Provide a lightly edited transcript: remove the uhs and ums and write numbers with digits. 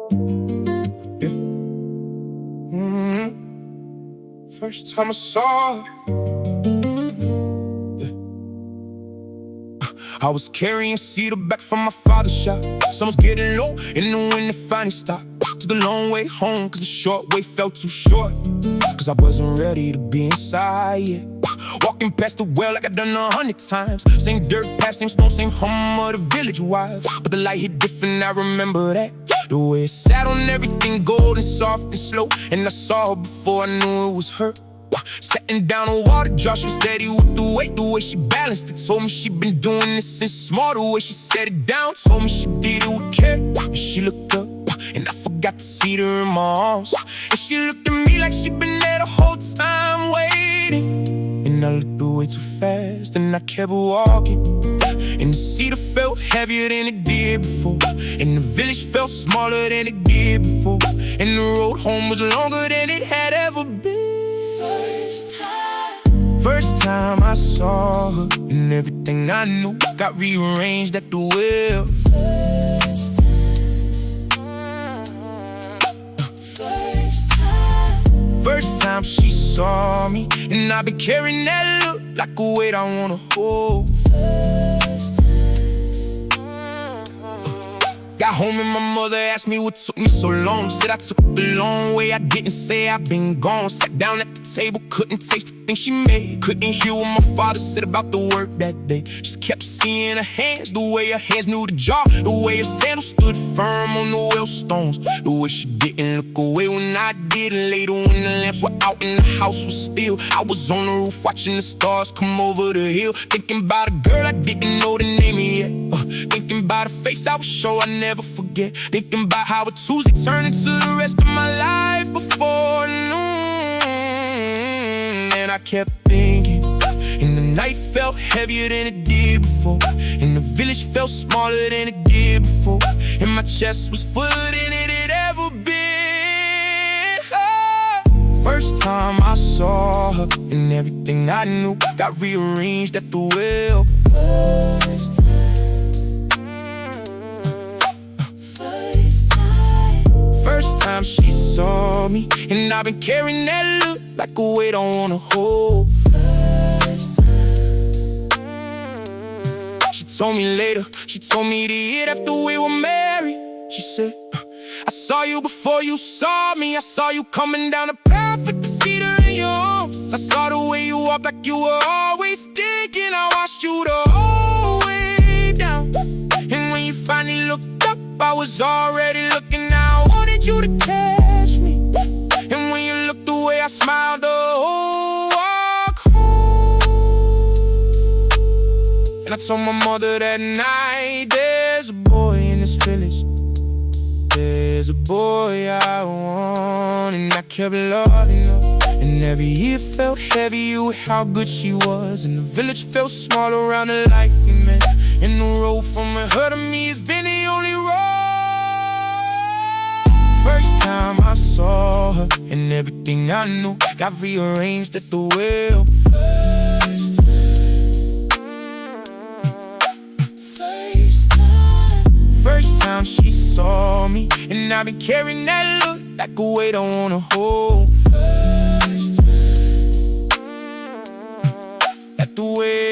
Yeah. First time I saw her, yeah. I was carrying cedar back from my father's shop. Sun was getting low, and the wind finally stopped. Took a long way home, cause the short way felt too short. Cause I wasn't ready to be inside yet. Walking past the well like I done 100 times. Same dirt path, same stone, same hum of the village wife. But the light hit different, I remember that. The way it sat on everything, gold and soft and slow. And I saw her before I knew it was her. Setting down a water jar, she was steady with the weight. The way she balanced it, told me she been doing this since small. The way she set it down, told me she did it with care. And she looked up, and I forgot to see her in my arms. And she looked at me like she been there the whole time waiting. And I looked away too fast, and I kept walking. And the cedar felt heavier than it did before. And the village felt smaller than it did before. And the road home was longer than it had ever been. First time I saw her, and everything I knew got rearranged at the wheel. First time she saw me, and I've been carrying that look like a weight I wanna hold. Got home and my mother asked me what took me so long. Said I took the long way, I didn't say I've been gone. Sat down at the table, couldn't taste the thing she made. Couldn't hear what my father said about the work that day. Just kept seeing her hands, the way her hands knew the jar. The way her sandals stood firm on the well stones. The way she didn't look away when I did. Later when the lamps were out and the house was still, I was on the roof watching the stars come over the hill. Thinking about a girl I didn't know the name of yet. Thinking about a face I was sure I never forget. Thinking about how a Tuesday turned into the rest of my life before noon. And I kept thinking, and the night felt heavier than it did before. And the village felt smaller than it did before. And my chest was fuller than it had ever been. First time I saw her, and everything I knew got rearranged at the wheel. First time she saw me, and I've been carrying that look like a weight I wanna hold. She told me later, she told me the year after we were married. She said, I saw you before you saw me. I saw you coming down the path with the cedar in your arms. I saw the way you walked like you were always thinking. I watched you the whole way down. And when you finally looked up, I was already looking. I wanted you to catch me. And when you looked away, I smiled the whole walk home. And I told my mother that night, there's a boy in this village. There's a boy I want. And I kept loving her. And every year felt heavy with how good she was. And the village felt small around the life we met. And the road from her to me has been the only road. First time I saw her, and everything I knew got rearranged at the wheel. First time she saw me, and I've been carrying that look like a weight I wanna hold. At the wheel.